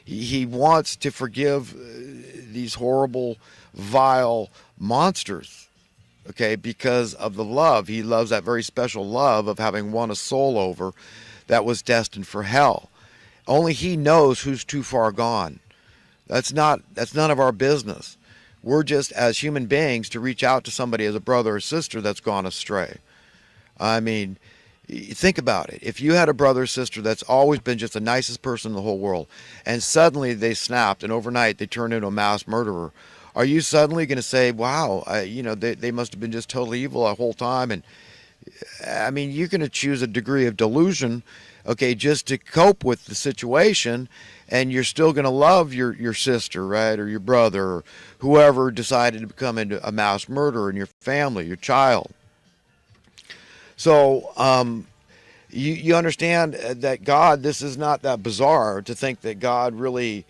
He wants to forgive these horrible, vile monsters, okay, because of the love. He loves that very special love of having won a soul over that was destined for hell. Only he knows who's too far gone. That's none of our business. We're just as human beings to reach out to somebody as a brother or sister that's gone astray. I mean, think about it. If you had a brother or sister that's always been just the nicest person in the whole world, and suddenly they snapped and overnight they turned into a mass murderer, are you suddenly going to say, wow, they must have been just totally evil the whole time? And I mean, you're going to choose a degree of delusion, okay, just to cope with the situation, and you're still going to love your sister, right, or your brother, or whoever decided to become into a mass murderer in your family, your child. So you understand that God, this is not that bizarre to think that God really,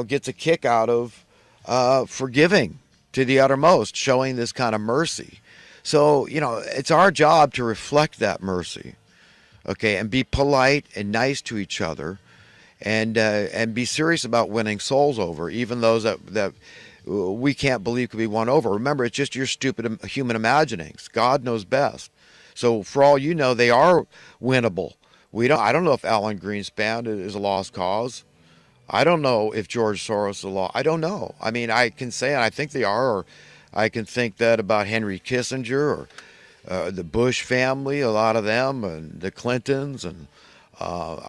gets a kick out of forgiving to the uttermost, showing this kind of mercy. So, it's our job to reflect that mercy, okay, and be polite and nice to each other, and be serious about winning souls over, even those that we can't believe could be won over. Remember, it's just your stupid human imaginings. God knows best. So for all you know, they are winnable. I don't know if Alan Greenspan is a lost cause. I don't know if George Soros is a lost. I don't know. I mean, I can say, and I think they are, or I can think that about Henry Kissinger or the Bush family, a lot of them, and the Clintons, and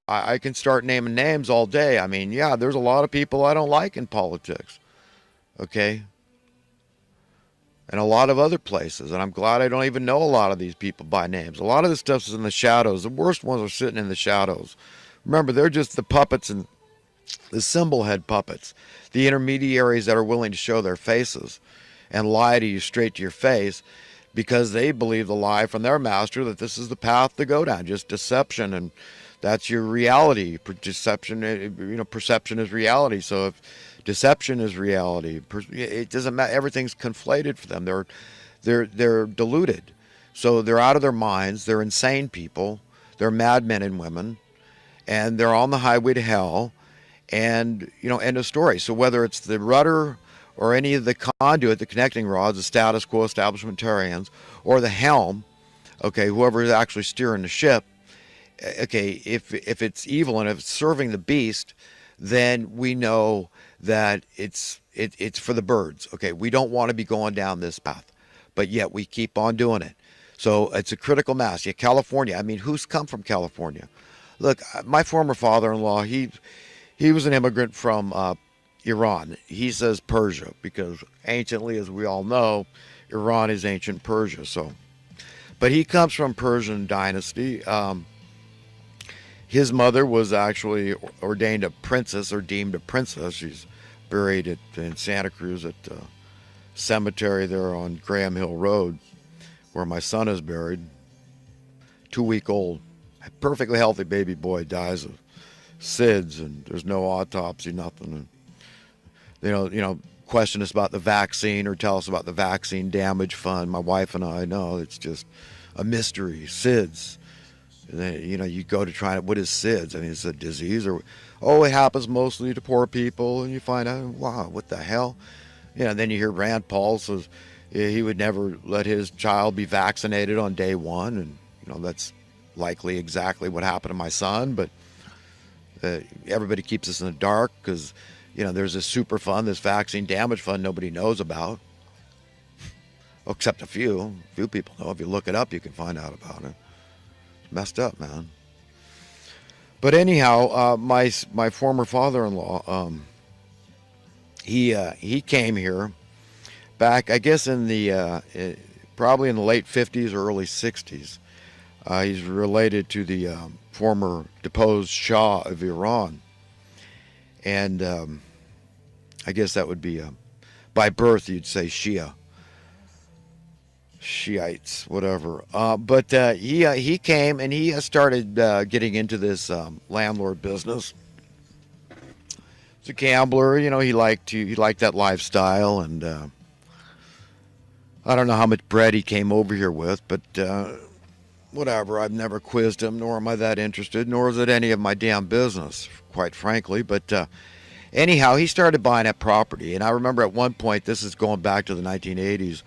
I can start naming names all day. I mean, yeah, there's a lot of people I don't like in politics. Okay, and a lot of other places. And I'm glad I don't even know a lot of these people by names. A lot of this stuff is in the shadows. The worst ones are sitting in the shadows. Remember, they're just the puppets and the symbol head puppets, the intermediaries that are willing to show their faces and lie to you straight to your face because they believe the lie from their master that this is the path to go down, just deception, and that's your reality. Deception, perception is reality. So if deception is reality, it doesn't matter. Everything's conflated for them. They're deluded. So they're out of their minds. They're insane people. They're madmen and women, and they're on the highway to hell. And end of story. So whether it's the rudder or any of the conduit, the connecting rods, the status quo establishmentarians, or the helm, okay, whoever is actually steering the ship, okay, if it's evil and if it's serving the beast, then we know that it's for the birds. Okay, we don't want to be going down this path, but yet we keep on doing it. So it's a critical mass. Yeah, California. I mean, who's come from California? Look, my former father-in-law, he was an immigrant from Iran. He says Persia because anciently, as we all know, Iran is ancient Persia. So, but he comes from Persian dynasty. His mother was actually ordained a princess or deemed a princess. She's buried in Santa Cruz at the cemetery there on Graham Hill Road, where my son is buried. 2-week old, perfectly healthy baby boy dies of SIDS, and there's no autopsy, nothing. And, question us about the vaccine or tell us about the vaccine damage fund. My wife and I know it's just a mystery. SIDS. And then, you go to try it. What is SIDS? I mean, it's a disease, or it happens mostly to poor people, and you find out, wow, what the hell? And then you hear Rand Paul says he would never let his child be vaccinated on day one, and that's likely exactly what happened to my son. But everybody keeps us in the dark because there's this super fund, this vaccine damage fund nobody knows about, except a few people know. If you look it up, you can find out about it. Messed up, man. But anyhow, my former father-in-law, he came here back, I guess, in the probably in the late 50s or early 60s. He's related to the former deposed Shah of Iran, and I guess that would be by birth you'd say Shiites, whatever. But he came and he started getting into this landlord business. He's a gambler, he liked that lifestyle, and I don't know how much bread he came over here with, but whatever. I've never quizzed him, nor am I that interested, nor is it any of my damn business, quite frankly. But Anyhow, he started buying up property. And I remember at one point, this is going back to the 1980s,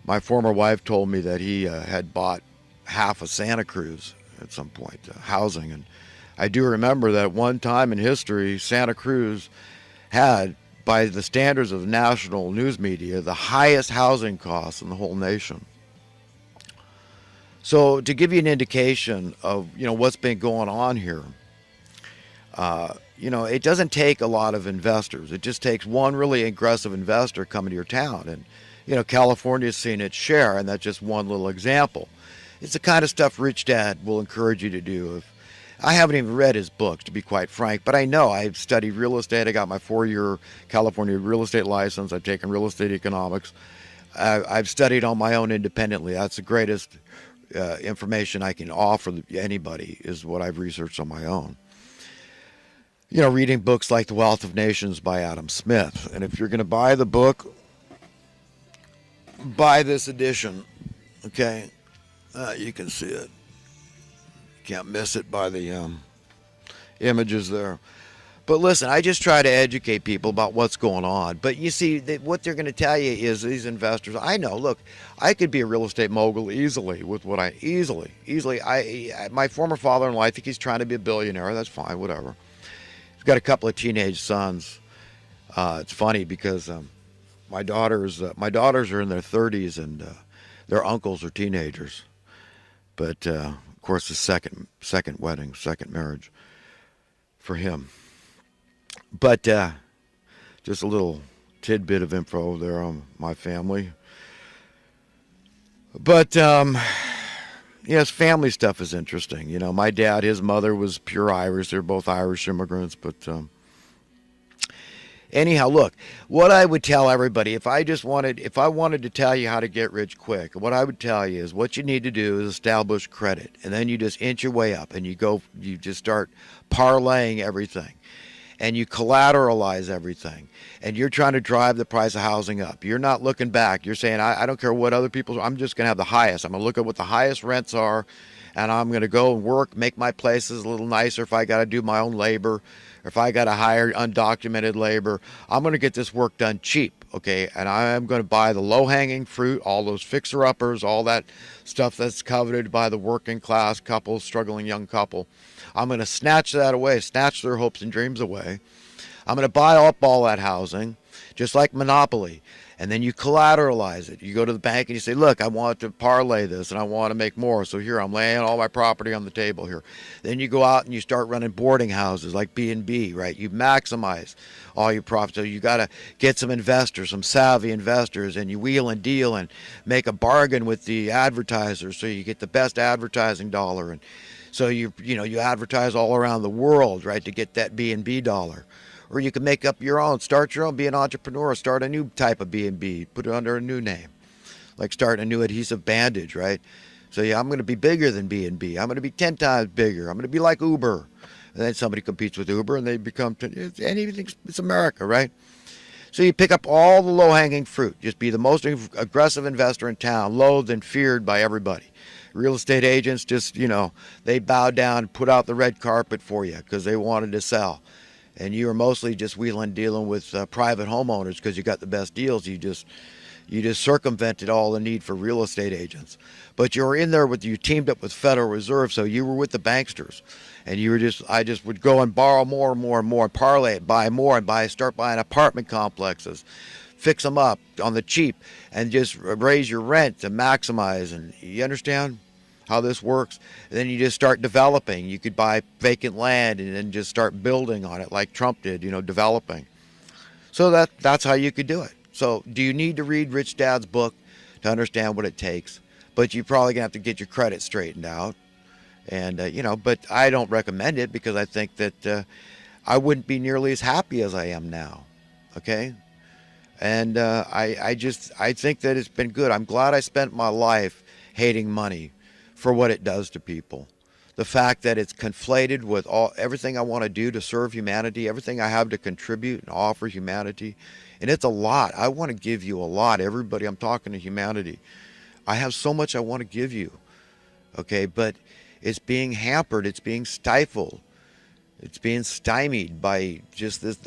my former wife told me that he had bought half of Santa Cruz at some point, housing. And I do remember that at one time in history, Santa Cruz had, by the standards of the national news media, the highest housing costs in the whole nation. So to give you an indication of what's been going on here, it doesn't take a lot of investors. It just takes one really aggressive investor coming to your town, and California's seen its share, and that's just one little example. It's the kind of stuff Rich Dad will encourage you to do. I haven't even read his books, to be quite frank, but I know I've studied real estate. I got my 4-year California real estate license. I've taken real estate economics. I've studied on my own independently. That's the greatest information I can offer anybody, is what I've researched on my own. Reading books like The Wealth of Nations by Adam Smith. And if you're going to buy the book, buy this edition. Okay? You can see it. Can't miss it by the images there. But listen, I just try to educate people about what's going on. But you see, what they're going to tell you is these investors. I know. Look, I could be a real estate mogul easily with what I easily. My former father-in-law, I think he's trying to be a billionaire. That's fine, whatever. He's got a couple of teenage sons. It's funny because my daughters are in their 30s and their uncles are teenagers. But of course, the second wedding, second marriage for him. But just a little tidbit of info there on my family. But yes, family stuff is interesting. My dad, his mother was pure Irish. They're both Irish immigrants. But anyhow, look, what I would tell everybody, if I wanted to tell you how to get rich quick, what I would tell you is what you need to do is establish credit. And then you just inch your way up and you just start parlaying everything. And you collateralize everything, and you're trying to drive the price of housing up. You're not looking back. You're saying, I don't care what other people, I'm just going to have the highest. I'm going to look at what the highest rents are, and I'm going to go and work, make my places a little nicer if I got to do my own labor, or if I got to hire undocumented labor. I'm going to get this work done cheap, okay? And I'm going to buy the low-hanging fruit, all those fixer-uppers, all that stuff that's coveted by the working class couple, struggling young couple. I'm going to snatch that away, snatch their hopes and dreams away. I'm going to buy up all that housing, just like Monopoly. And then you collateralize it. You go to the bank and you say, look, I want to parlay this and I want to make more. So here, I'm laying all my property on the table here. Then you go out and you start running boarding houses like B&B, right? You maximize all your profits. So you got to get some investors, some savvy investors, and you wheel and deal and make a bargain with the advertisers so you get the best advertising dollar. And so you advertise all around the world, right, to get that B&B dollar. Or you can make up your own, start your own, be an entrepreneur, start a new type of B&B, put it under a new name, like start a new adhesive bandage, right? So yeah, I'm going to be bigger than B&B. I'm going to be 10 times bigger. I'm going to be like Uber. And then somebody competes with Uber and they become, anything, it's America, right? So you pick up all the low-hanging fruit. Just be the most aggressive investor in town, loathed and feared by everybody. Real estate agents just, they bowed down and put out the red carpet for you because they wanted to sell. And you were mostly just wheeling dealing with private homeowners because you got the best deals. You just circumvented all the need for real estate agents. But you were in there you teamed up with Federal Reserve, so you were with the banksters. And I just would go and borrow more and more and more, and parlay it, buy more and start buying apartment complexes, fix them up on the cheap, and just raise your rent to maximize. And you understand how this works? And then you just start developing. You could buy vacant land and then just start building on it like Trump did, developing. So that's how you could do it. So do you need to read Rich Dad's book to understand what it takes? But you're probably going to have to get your credit straightened out. And, but I don't recommend it because I think that I wouldn't be nearly as happy as I am now. Okay? And I think that it's been good. I'm glad I spent my life hating money for what it does to people. The fact that it's conflated with everything I want to do to serve humanity, everything I have to contribute and offer humanity. And it's a lot. I want to give you a lot. Everybody, I'm talking to humanity. I have so much I want to give you. Okay, but it's being hampered. It's being stifled. It's being stymied by just this,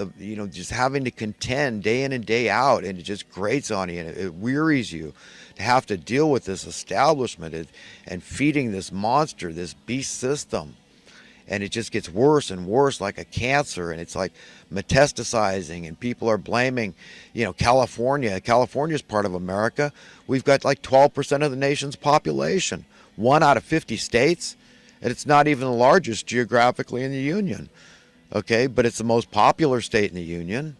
just having to contend day in and day out, and it just grates on you, and it wearies you to have to deal with this establishment and feeding this monster, this beast system. And it just gets worse and worse, like a cancer, and it's like metastasizing, and people are blaming, California. California is part of America. We've got like 12% of the nation's population, one out of 50 states, and it's not even the largest geographically in the union. Okay, but it's the most popular state in the union.